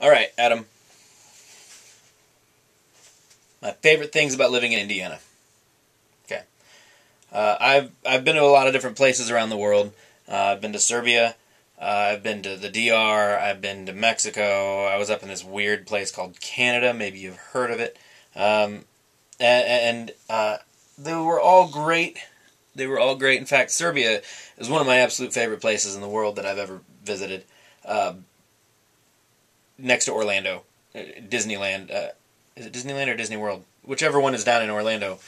All right, Adam. My favorite things about living in Indiana. Okay. I've been to a lot of different places around the world. I've been to Serbia. I've been to the DR. I've been to Mexico. I was up in this weird place called Canada. Maybe you've heard of it. And they were all great. They were all great. In fact, Serbia is one of my absolute favorite places in the world that I've ever visited. Next to Orlando, Disneyland. Is it Disneyland or Disney World? Whichever one is down in Orlando.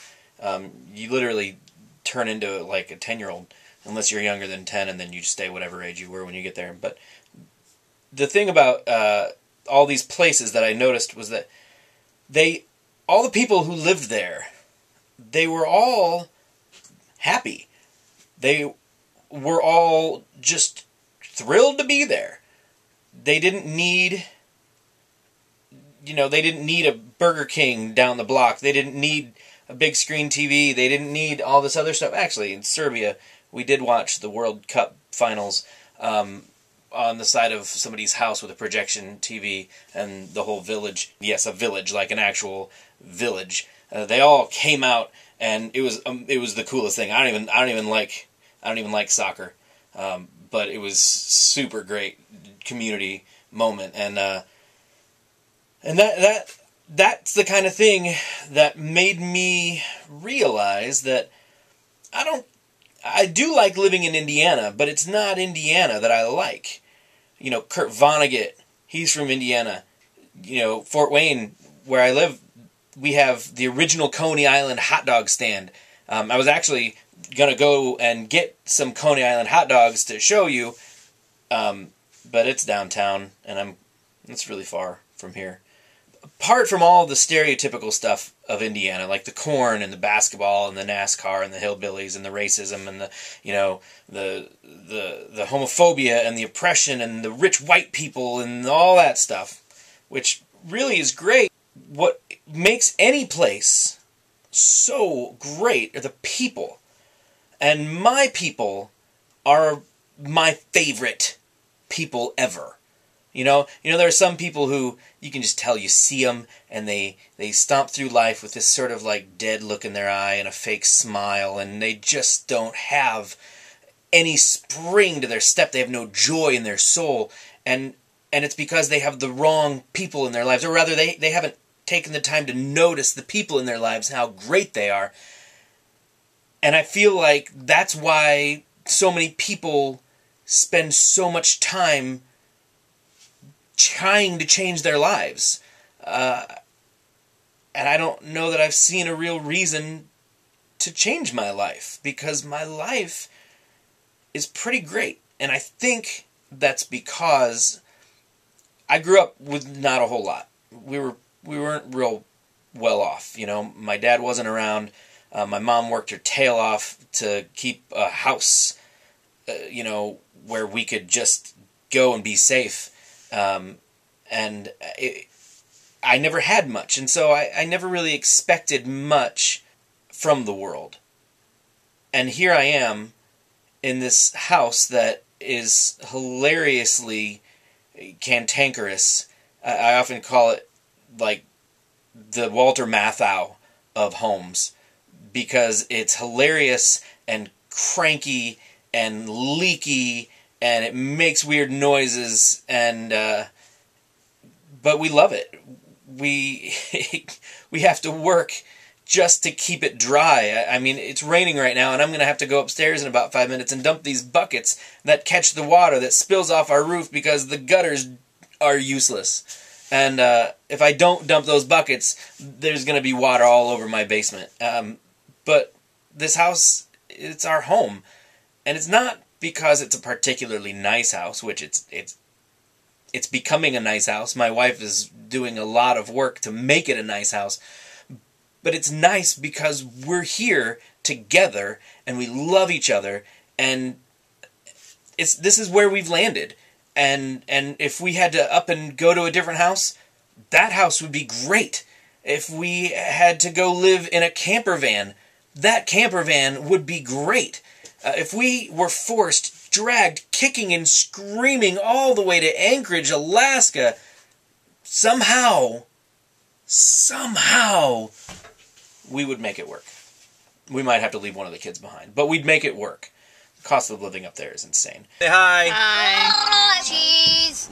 You literally turn into like a 10-year-old, unless you're younger than 10, and then you just stay whatever age you were when you get there. But the thing about all these places that I noticed was that all the people who lived there, they were all happy. They were all just thrilled to be there. They didn't need, they didn't need a Burger King down the block. They didn't need a big screen TV. They didn't need all this other stuff. Actually, in Serbia, we did watch the World Cup finals on the side of somebody's house with a projection TV and the whole village. Yes, a village, like an actual village. They all came out, and it was the coolest thing. I don't even like soccer, but it was super great community moment, and that's the kind of thing that made me realize that I do like living in Indiana, but it's not Indiana that I like. Kurt Vonnegut, he's from Indiana. Fort Wayne, where I live, we have the original Coney Island hot dog stand. I was actually going to go and get some Coney Island hot dogs to show you, but it's downtown, and it's really far from here. Apart from all the stereotypical stuff of Indiana, like the corn and the basketball and the NASCAR and the hillbillies and the racism and the homophobia and the oppression and the rich white people and all that stuff, which really is great, what makes any place so great are the people. And my people are my favorite people ever. There are some people who you can just tell, you see them and they stomp through life with this sort of like dead look in their eye and a fake smile, and they just don't have any spring to their step. They have no joy in their soul, and it's because they have the wrong people in their lives, or rather they haven't taken the time to notice the people in their lives and how great they are. And I feel like that's why so many people spend so much time trying to change their lives. And I don't know that I've seen a real reason to change my life, because my life is pretty great. And I think that's because I grew up with not a whole lot. We weren't real well off. My dad wasn't around. My mom worked her tail off to keep a house, where we could just go and be safe. I never had much, and so I never really expected much from the world. And here I am in this house that is hilariously cantankerous. I often call it like the Walter Matthau of homes, because it's hilarious and cranky and leaky, and it makes weird noises, but we love it. We have to work just to keep it dry. I mean, it's raining right now, and I'm going to have to go upstairs in about 5 minutes and dump these buckets that catch the water that spills off our roof because the gutters are useless. And if I don't dump those buckets, there's going to be water all over my basement. But this house, it's our home. And it's not because it's a particularly nice house, which it's becoming a nice house. My wife is doing a lot of work to make it a nice house. But it's nice because we're here together and we love each other, and this is where we've landed. And if we had to up and go to a different house, that house would be great. If we had to go live in a camper van, that camper van would be great. If we were dragged, kicking and screaming all the way to Anchorage, Alaska, somehow, we would make it work. We might have to leave one of the kids behind, but we'd make it work. The cost of living up there is insane. Say hi. Hi. Cheese.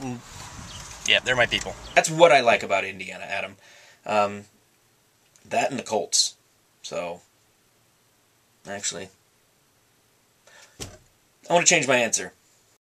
Yeah, they're my people. That's what I like about Indiana, Adam. That and the Colts. So, actually, I want to change my answer.